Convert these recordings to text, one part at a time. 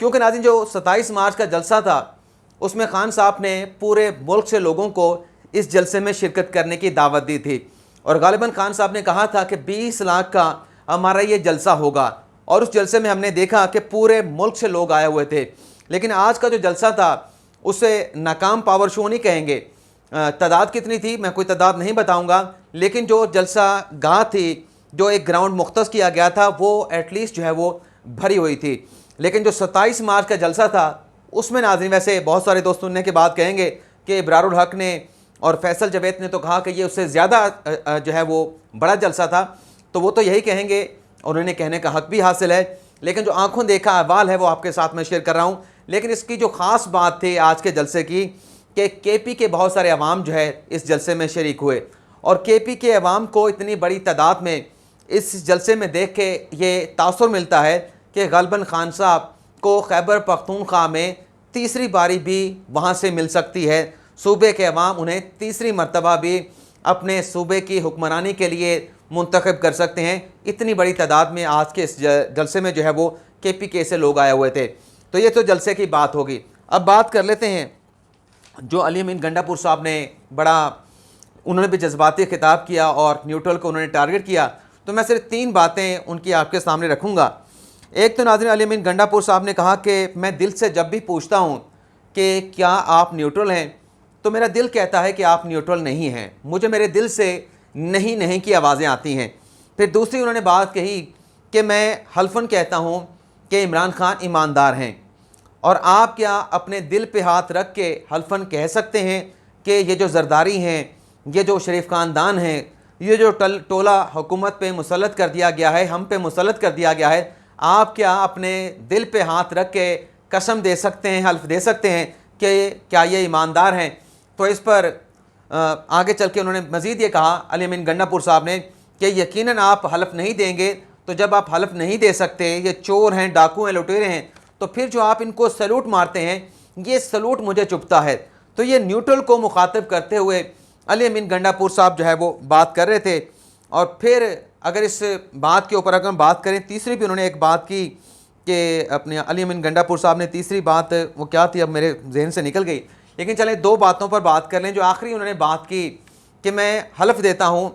کیونکہ ناظرین جو 27 مارچ کا جلسہ تھا اس میں خان صاحب نے پورے ملک سے لوگوں کو اس جلسے میں شرکت کرنے کی دعوت دی تھی، اور غالباً خان صاحب نے کہا تھا کہ 20 لاکھ کا ہمارا یہ جلسہ ہوگا، اور اس جلسے میں ہم نے دیکھا کہ پورے ملک سے لوگ آئے ہوئے تھے۔ لیکن آج کا جو جلسہ تھا اسے ناکام پاور شو نہیں کہیں گے۔ تعداد کتنی تھی میں کوئی تعداد نہیں بتاؤں گا، لیکن جو جلسہ گاہ تھی، جو ایک گراؤنڈ مختص کیا گیا تھا، وہ ایٹ لیسٹ جو ہے وہ بھری ہوئی تھی۔ لیکن جو 27 مارچ کا جلسہ تھا اس میں ناظرین ویسے بہت سارے دوست سننے کے بعد کہیں گے کہ ابرار الحق نے اور فیصل جوید نے تو کہا کہ یہ اس سے زیادہ جو ہے وہ بڑا جلسہ تھا، تو وہ تو یہی کہیں گے اور انہیں کہنے کا حق بھی حاصل ہے، لیکن جو آنکھوں دیکھا احوال ہے وہ آپ کے ساتھ میں شیئر کر رہا ہوں۔ لیکن اس کی جو خاص بات تھی آج کے جلسے کی کہ کے پی کے بہت سارے عوام جو ہے اس جلسے میں شریک ہوئے، اور کے پی کے عوام کو اتنی بڑی تعداد میں اس جلسے میں دیکھ کے یہ تاثر ملتا ہے کہ غالباً خان صاحب کو خیبر پختونخوا میں تیسری باری بھی وہاں سے مل سکتی ہے، صوبے کے عوام انہیں تیسری مرتبہ بھی اپنے صوبے کی حکمرانی کے لیے منتخب کر سکتے ہیں۔ اتنی بڑی تعداد میں آج کے اس جلسے میں جو ہے وہ کے پی کے سے لوگ آئے ہوئے تھے، تو یہ تو جلسے کی بات ہوگی۔ اب بات کر لیتے ہیں جو علی امین گنڈا پور صاحب نے بڑا انہوں نے بھی جذباتی خطاب کیا اور نیوٹرل کو انہوں نے ٹارگٹ کیا، تو میں صرف 3 باتیں ان کی آپ کے سامنے رکھوں گا۔ ایک تو ناظرین علی امین گنڈا پور صاحب نے کہا کہ میں دل سے جب بھی پوچھتا ہوں کہ کیا آپ نیوٹرل ہیں تو میرا دل کہتا ہے کہ آپ نیوٹرل نہیں ہیں، مجھے میرے دل سے نہیں کی آوازیں آتی ہیں۔ پھر دوسری انہوں نے بات کہی کہ میں حلفاً کہتا ہوں کہ عمران خان ایماندار ہیں، اور آپ کیا اپنے دل پہ ہاتھ رکھ کے حلفاً کہہ سکتے ہیں کہ یہ جو زرداری ہیں، یہ جو شریف خاندان ہیں، یہ جو ٹولہ حکومت پہ مسلط کر دیا گیا ہے، ہم پہ مسلط کر دیا گیا ہے، آپ کیا اپنے دل پہ ہاتھ رکھ کے قسم دے سکتے ہیں، حلف دے سکتے ہیں کہ کیا یہ ایماندار ہیں؟ تو اس پر آگے چل کے انہوں نے مزید یہ کہا علی امین گنڈا پور صاحب نے کہ یقیناً آپ حلف نہیں دیں گے، تو جب آپ حلف نہیں دے سکتے، یہ چور ہیں، ڈاکو ہیں، لٹیرے ہیں، تو پھر جو آپ ان کو سلوٹ مارتے ہیں یہ سلوٹ مجھے چبھتا ہے۔ تو یہ نیوٹرل کو مخاطب کرتے ہوئے علی امین گنڈا پور صاحب جو ہے وہ بات کر رہے تھے۔ اور پھر اگر اس بات کے اوپر اگر ہم بات کریں، تیسری بھی انہوں نے ایک بات کی کہ اپنے علی امین گنڈا پور صاحب نے تیسری بات وہ کیا تھی اب میرے ذہن سے نکل گئی، لیکن چلیں 2 باتوں پر بات کر لیں۔ جو آخری انہوں نے بات کی کہ میں حلف دیتا ہوں،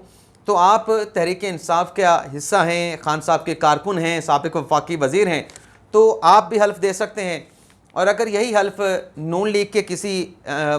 تو آپ تحریک انصاف کا حصہ ہیں، خان صاحب کے کارکن ہیں، سابق وفاقی وزیر ہیں، تو آپ بھی حلف دے سکتے ہیں، اور اگر یہی حلف نون لیگ کے کسی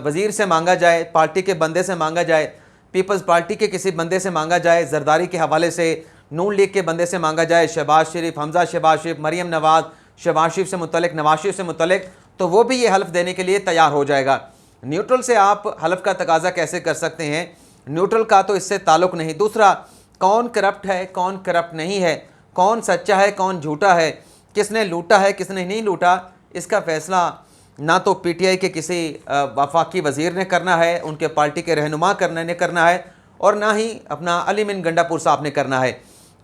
وزیر سے مانگا جائے، پارٹی کے بندے سے مانگا جائے، پیپلز پارٹی کے کسی بندے سے مانگا جائے، زرداری کے حوالے سے نون لیگ کے بندے سے مانگا جائے، شہباز شریف، حمزہ شہباز شریف، مریم نواز، شہباز شریف سے متعلق، نواز شریف سے متعلق، تو وہ بھی یہ حلف دینے کے لیے تیار ہو جائے گا۔ نیوٹرل سے آپ حلف کا تقاضا کیسے کر سکتے ہیں؟ نیوٹرل کا تو اس سے تعلق نہیں۔ دوسرا، کون کرپٹ ہے، کون کرپٹ نہیں ہے، کون سچا ہے، کون جھوٹا ہے، کس نے لوٹا ہے، کس نے نہیں لوٹا، اس کا فیصلہ نہ تو پی ٹی آئی کے کسی وفاقی وزیر نے کرنا ہے، ان کے پارٹی کے رہنما نے کرنا ہے، اور نہ ہی اپنا علی امین گنڈا پور صاحب نے کرنا ہے،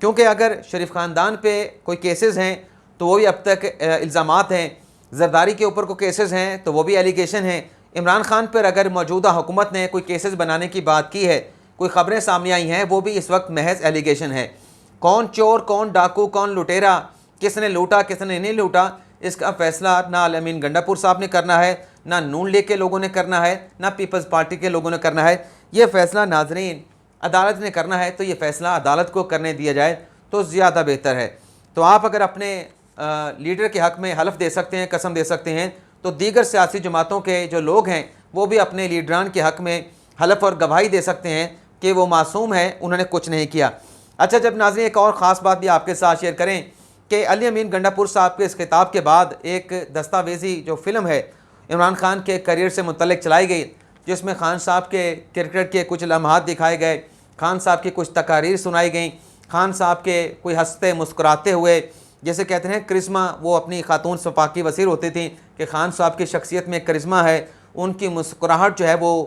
کیونکہ اگر شریف خاندان پہ کوئی کیسز ہیں تو وہ بھی اب تک الزامات ہیں، زرداری کے اوپر کوئی کیسز ہیں تو وہ بھی ایلیگیشن ہیں، عمران خان پر اگر موجودہ حکومت نے کوئی کیسز بنانے کی بات کی ہے، کوئی خبریں سامنے آئی ہیں، وہ بھی اس وقت محض ایلیگیشن ہے۔ کون چور، کون ڈاکو، کون لٹیرا، کس نے لوٹا، کس نے نہیں لوٹا، اس کا فیصلہ نہ علی امین گنڈا پور صاحب نے کرنا ہے، نہ نون لیگ کے لوگوں نے کرنا ہے، نہ پیپلز پارٹی کے لوگوں نے کرنا ہے، یہ فیصلہ ناظرین عدالت نے کرنا ہے، تو یہ فیصلہ عدالت کو کرنے دیا جائے تو زیادہ بہتر ہے۔ تو آپ اگر اپنے لیڈر کے حق میں حلف دے سکتے ہیں، قسم دے سکتے ہیں، تو دیگر سیاسی جماعتوں کے جو لوگ ہیں وہ بھی اپنے لیڈران کے حق میں حلف اور گواہی دے سکتے ہیں کہ وہ معصوم ہیں، انہوں نے کچھ نہیں کیا۔ اچھا، جب ناظرین ایک اور خاص بات بھی آپ کے ساتھ شیئر کریں کہ علی امین گنڈا پور صاحب کے اس خطاب کے بعد ایک دستاویزی جو فلم ہے عمران خان کے کیریئر سے متعلق چلائی گئی، جس میں خان صاحب کے کرکٹ کے کچھ لمحات دکھائے گئے، خان صاحب کی کچھ تقاریر سنائی گئیں، خان صاحب کے کوئی ہنستے مسکراتے ہوئے، جیسے کہتے ہیں کرزما، وہ اپنی خاتون وفاقی وزیر ہوتی تھیں کہ خان صاحب کی شخصیت میں کرزما ہے، ان کی مسکراہٹ جو ہے وہ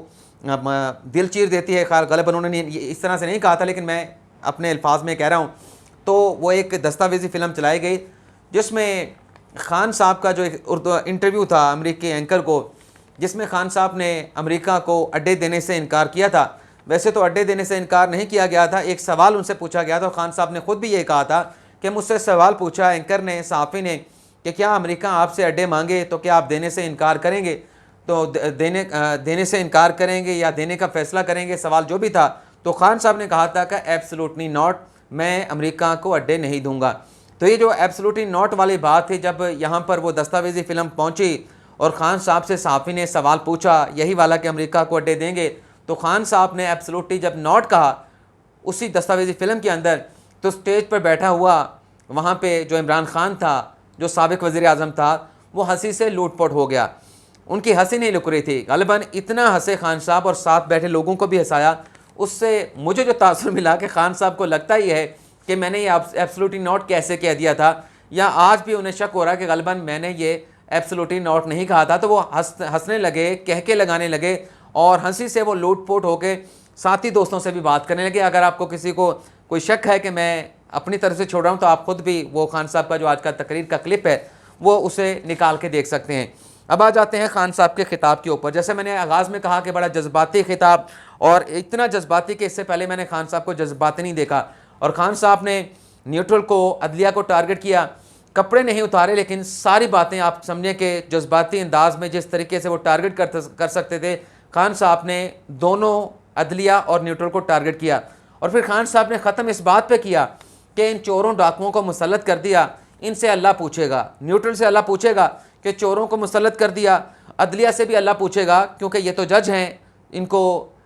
دل چیر دیتی ہے۔ غالباً انہوں نے اس طرح سے نہیں کہا تھا، لیکن میں اپنے الفاظ میں کہہ رہا ہوں۔ تو وہ ایک دستاویزی فلم چلائی گئی جس میں خان صاحب کا جو ایک اردو انٹرویو تھا امریکی اینکر کو، جس میں خان صاحب نے امریکہ کو اڈے دینے سے انکار کیا تھا۔ ویسے تو اڈے دینے سے انکار نہیں کیا گیا تھا، ایک سوال ان سے پوچھا گیا تھا، خان صاحب نے خود بھی یہ کہا تھا کہ مجھ سے سوال پوچھا اینکر نے، صحافی نے، کہ کیا امریکہ آپ سے اڈے مانگے تو کیا آپ دینے سے انکار کریں گے، تو دینے سے انکار کریں گے یا دینے کا فیصلہ کریں گے، سوال جو بھی تھا، تو خان صاحب نے کہا تھا کہ ایبسلوٹلی ناٹ، میں امریکہ کو اڈے نہیں دوں گا۔ تو یہ جو ایبسلوٹلی ناٹ والی بات تھی، جب یہاں پر وہ دستاویزی فلم پہنچی اور خان صاحب سے صحافی نے سوال پوچھا یہی والا کہ امریکہ کو اڈے دیں گے، تو خان صاحب نے ایبسلوٹلی جب ناٹ کہا اسی دستاویزی فلم کے اندر، تو اسٹیج پر بیٹھا ہوا وہاں پہ جو عمران خان تھا، جو سابق وزیر اعظم تھا، وہ ہنسی سے لوٹ پوٹ ہو گیا، ان کی ہنسی نہیں لک رہی تھی، غالباً اتنا ہنسے خان صاحب اور ساتھ بیٹھے لوگوں کو بھی ہنسایا۔ اس سے مجھے جو تاثر ملا کہ خان صاحب کو لگتا ہی ہے کہ میں نے یہ ایبسلوٹلی ناٹ کیسے کہہ دیا تھا، یا آج بھی انہیں شک ہو رہا ہے کہ غالباً میں نے یہ ایبسلوٹلی ناٹ نہیں کہا تھا، تو وہ ہنسنے لگے، کہکے لگانے لگے، اور ہنسی سے وہ لوٹ پوٹ ہو کے ساتھی دوستوں سے بھی بات کرنے لگے۔ اگر آپ کو کسی کو کوئی شک ہے کہ میں اپنی طرف سے چھوڑ رہا ہوں تو آپ خود بھی وہ خان صاحب کا جو آج کا تقریر کا کلپ ہے وہ اسے نکال کے دیکھ سکتے ہیں۔ اب آ جاتے ہیں خان صاحب کے خطاب کے اوپر۔ جیسے میں نے آغاز میں کہا کہ بڑا جذباتی خطاب، اور اتنا جذباتی کہ اس سے پہلے میں نے خان صاحب کو جذباتی نہیں دیکھا، اور خان صاحب نے نیوٹرل کو، عدلیہ کو ٹارگٹ کیا، کپڑے نہیں اتارے، لیکن ساری باتیں آپ سمجھیں کہ جذباتی انداز میں جس طریقے سے وہ ٹارگٹ کر سکتے تھے، خان صاحب نے دونوں عدلیہ اور نیوٹرل کو ٹارگٹ کیا۔ اور پھر خان صاحب نے ختم اس بات پہ کیا کہ ان چوروں ڈاکوؤں کو مسلط کر دیا، ان سے اللہ پوچھے گا، نیوٹرل سے اللہ پوچھے گا کہ چوروں کو مسلط کر دیا، عدلیہ سے بھی اللہ پوچھے گا کیونکہ یہ تو جج ہیں، ان کو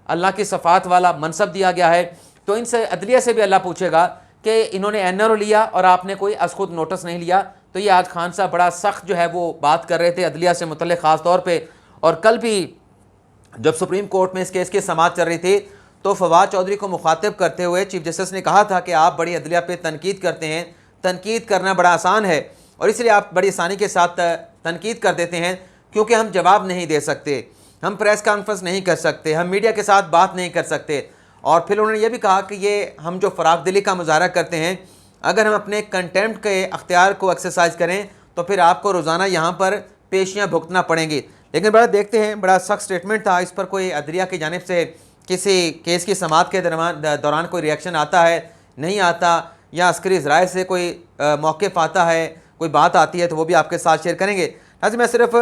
اللہ کی صفات والا منصب دیا گیا ہے، تو ان سے عدلیہ سے بھی اللہ پوچھے گا کہ انہوں نے NRO لیا اور آپ نے کوئی از خود نوٹس نہیں لیا۔ تو یہ آج خان صاحب بڑا سخت جو ہے وہ بات کر رہے تھے عدلیہ سے متعلق خاص طور پہ۔ اور کل بھی جب سپریم کورٹ میں اس کیس کی سماعت چل رہی تھی تو فواد چودھری کو مخاطب کرتے ہوئے چیف جسٹس نے کہا تھا کہ آپ بڑی عدلیہ پہ تنقید کرتے ہیں، تنقید کرنا بڑا آسان ہے، اور اس لیے آپ بڑی آسانی کے ساتھ تنقید کر دیتے ہیں کیونکہ ہم جواب نہیں دے سکتے، ہم پریس کانفرنس نہیں کر سکتے، ہم میڈیا کے ساتھ بات نہیں کر سکتے۔ اور پھر انہوں نے یہ بھی کہا کہ یہ ہم جو فراخ دلی کا مظاہرہ کرتے ہیں، اگر ہم اپنے کنٹیمپٹ کے اختیار کو ایکسرسائز کریں تو پھر آپ کو روزانہ یہاں پر پیشیاں بھگتنا پڑیں گی۔ لیکن بڑا دیکھتے ہیں، بڑا سخت سٹیٹمنٹ تھا، اس پر کوئی عدلیہ کی جانب سے کسی کیس کی سماعت کے دوران کوئی ریئیکشن آتا ہے، نہیں آتا، یا عسکری ذرائع سے کوئی موقف آتا ہے، کوئی بات آتی ہے، تو وہ بھی آپ کے ساتھ شیئر کریں گے۔ حضرت میں صرف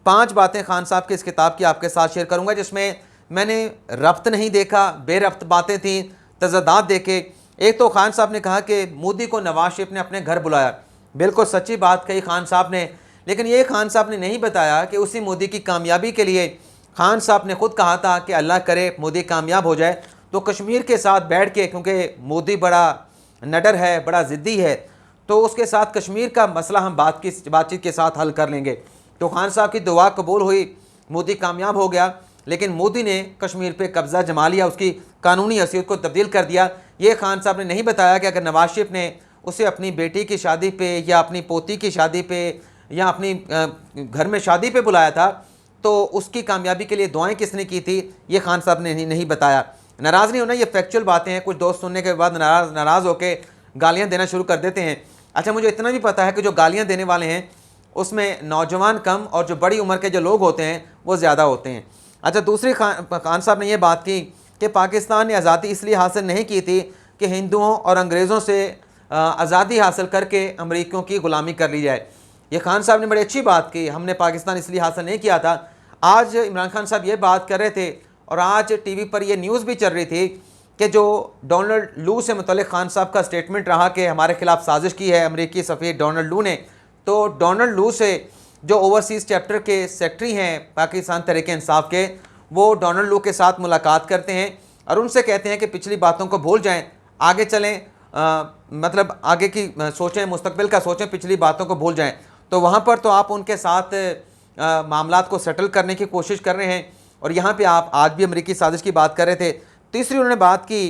5 باتیں خان صاحب کی اس کتاب کی آپ کے ساتھ شیئر کروں گا جس میں میں نے ربط نہیں دیکھا، بے ربط باتیں تھیں، تضادات دیکھے۔ ایک تو خان صاحب نے کہا کہ مودی کو نواز شریف نے اپنے گھر بلایا، بالکل سچی بات کہی خان صاحب نے، لیکن یہ خان صاحب نے نہیں بتایا کہ اسی مودی کی کامیابی کے لیے خان صاحب نے خود کہا تھا کہ اللہ کرے مودی کامیاب ہو جائے تو کشمیر کے ساتھ بیٹھ کے، کیونکہ مودی بڑا نڈر ہے، بڑا ضدی ہے، تو اس کے ساتھ کشمیر کا مسئلہ ہم بات چیت کے ساتھ حل کر لیں گے۔ تو خان صاحب کی دعا قبول ہوئی، مودی کامیاب ہو گیا، لیکن مودی نے کشمیر پہ قبضہ جما لیا، اس کی قانونی حیثیت کو تبدیل کر دیا۔ یہ خان صاحب نے نہیں بتایا کہ اگر نواز شریف نے اسے اپنی بیٹی کی شادی پہ یا اپنی پوتی کی شادی پہ یا اپنی گھر میں شادی پہ بلایا تھا تو اس کی کامیابی کے لیے دعائیں کس نے کی تھی، یہ خان صاحب نے نہیں بتایا۔ ناراض نہیں ہونا، یہ فیکچول باتیں ہیں، کچھ دوست سننے کے بعد ناراض ہو کے گالیاں دینا شروع کر دیتے ہیں۔ اچھا مجھے اتنا بھی پتہ ہے کہ جو گالیاں دینے والے ہیں اس میں نوجوان کم اور جو بڑی عمر کے جو لوگ ہوتے ہیں وہ زیادہ ہوتے ہیں۔ اچھا دوسری خان صاحب نے یہ بات کی کہ پاکستان نے آزادی اس لیے حاصل نہیں کی تھی کہ ہندوؤں اور انگریزوں سے آزادی حاصل کر کے امریکیوں کی غلامی کر لی جائے۔ یہ خان صاحب نے بڑی اچھی بات کی، ہم نے پاکستان اس لیے حاصل نہیں کیا تھا۔ آج عمران خان صاحب یہ بات کر رہے تھے اور آج ٹی وی پر یہ نیوز بھی چل رہی تھی کہ جو ڈونلڈ لو سے متعلق خان صاحب کا سٹیٹمنٹ رہا کہ ہمارے خلاف سازش کی ہے امریکی سفیر ڈونلڈ لو نے، تو ڈونلڈ لو سے جو اوورسیز چیپٹر کے سیکٹری ہیں پاکستان تحریک انصاف کے، وہ ڈونلڈ لو کے ساتھ ملاقات کرتے ہیں اور ان سے کہتے ہیں کہ پچھلی باتوں کو بھول جائیں، آگے چلیں، مطلب آگے کی سوچیں، مستقبل کا سوچیں، پچھلی باتوں کو بھول جائیں۔ تو وہاں پر تو آپ ان کے ساتھ معاملات کو سیٹل کرنے کی کوشش کر رہے ہیں، اور یہاں پہ آپ آج بھی امریکی سازش کی بات کر رہے تھے۔ تیسری انہوں نے بات کی،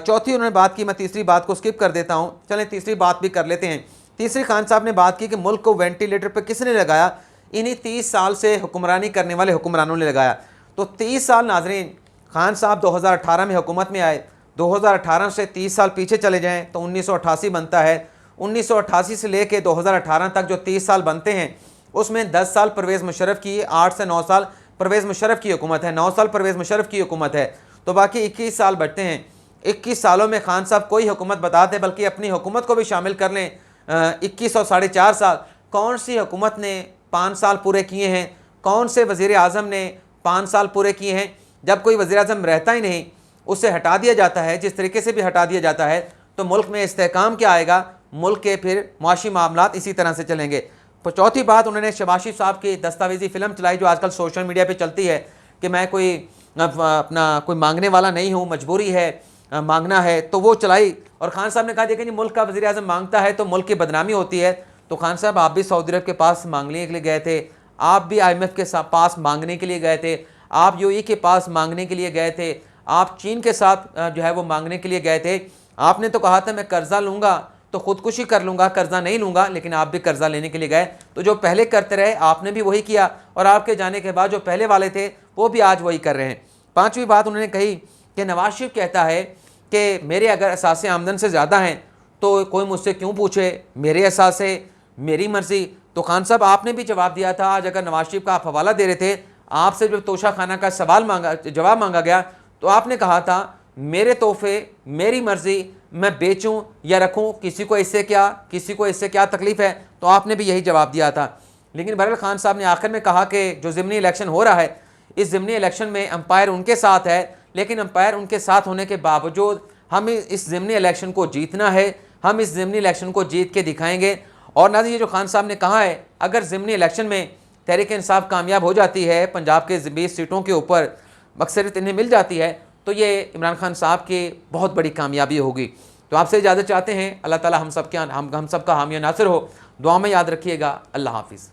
چوتھی انہوں نے بات کی، میں تیسری بات کو سکپ کر دیتا ہوں، چلیں تیسری بات بھی کر لیتے ہیں۔ تیسری خان صاحب نے بات کی کہ ملک کو وینٹیلیٹر پہ کس نے لگایا، انہی 30 سال سے حکمرانی کرنے والے حکمرانوں نے لگایا۔ تو 30 سال ناظرین، خان صاحب 2018 میں حکومت میں آئے، 2018 سے 30 سال پیچھے چلے جائیں تو 1988 بنتا ہے، 1988 سے لے کے 2018 تک جو 30 سال بنتے ہیں اس میں 10 سال پرویز مشرف کی، 8 سے 9 سال پرویز مشرف کی حکومت ہے، 9 سال پرویز مشرف کی حکومت ہے، تو باقی 21 سال بچتے ہیں۔ 21 سالوں میں خان صاحب کوئی حکومت بتا دیں، بلکہ اپنی حکومت کو بھی شامل کر لیں، 21 اور 4.5 سال، کون سی حکومت نے 5 سال پورے کیے ہیں، کون سے وزیر اعظم نے 5 سال پورے کیے ہیں؟ جب کوئی وزیر اعظم رہتا ہی نہیں، اسے ہٹا دیا جاتا ہے، جس طریقے سے بھی ہٹا دیا جاتا ہے، تو ملک میں استحکام کیا آئے گا؟ ملک کے پھر معاشی معاملات اسی طرح سے چلیں گے۔ چوتھی بات، انہوں نے شہباز شریف صاحب کی دستاویزی فلم چلائی جو آج کل سوشل میڈیا پہ چلتی ہے کہ میں کوئی اپنا کوئی مانگنے والا نہیں ہوں، مجبوری ہے مانگنا ہے، تو وہ چلائی، اور خان صاحب نے کہا دیکھیں جی ملک کا وزیر اعظم مانگتا ہے تو ملک کی بدنامی ہوتی ہے۔ تو خان صاحب آپ بھی سعودی عرب کے پاس مانگنے کے لیے گئے تھے، آپ بھی IMF کے پاس مانگنے کے لیے گئے تھے، آپ UAE کے پاس مانگنے کے لیے گئے تھے، آپ چین کے ساتھ جو ہے وہ مانگنے کے لیے گئے تھے۔ آپ نے تو کہا تھا میں قرضہ لوں گا تو خودکشی کر لوں گا، قرضہ نہیں لوں گا، لیکن آپ بھی قرضہ لینے کے لیے گئے۔ تو جو پہلے کرتے رہے آپ نے بھی وہی کیا، اور آپ کے جانے کے بعد جو پہلے والے تھے وہ بھی آج وہی کر رہے ہیں۔ پانچویں بات انہوں نے کہی کہ نواز شریف کہتا ہے کہ میرے اگر اثاثے آمدن سے زیادہ ہیں تو کوئی مجھ سے کیوں پوچھے، میرے اثاثے میری مرضی۔ تو خان صاحب آپ نے بھی جواب دیا تھا، آج اگر نواز شریف کا آپ حوالہ دے رہے تھے، آپ سے جب توشہ خانہ کا جواب مانگا گیا تو آپ نے کہا تھا میرے تحفے میری مرضی، میں بیچوں یا رکھوں، کسی کو اس سے کیا تکلیف ہے؟ تو آپ نے بھی یہی جواب دیا تھا۔ لیکن بہرحال خان صاحب نے آخر میں کہا کہ جو ضمنی الیکشن ہو رہا ہے، اس ضمنی الیکشن میں امپائر ان کے ساتھ ہے، لیکن امپائر ان کے ساتھ ہونے کے باوجود ہمیں اس ضمنی الیکشن کو جیتنا ہے، ہم اس ضمنی الیکشن کو جیت کے دکھائیں گے۔ اور ناظرین، یہ جو خان صاحب نے کہا ہے اگر ضمنی الیکشن میں تحریک انصاف کامیاب ہو جاتی ہے، پنجاب کے 20 سیٹوں کے اوپر اکثریت انہیں مل جاتی ہے، تو یہ عمران خان صاحب کی بہت بڑی کامیابی ہوگی۔ تو آپ سے اجازت چاہتے ہیں، اللہ تعالی ہم سب کا حامی و ناصر ہو، دعا میں یاد رکھیے گا۔ اللہ حافظ۔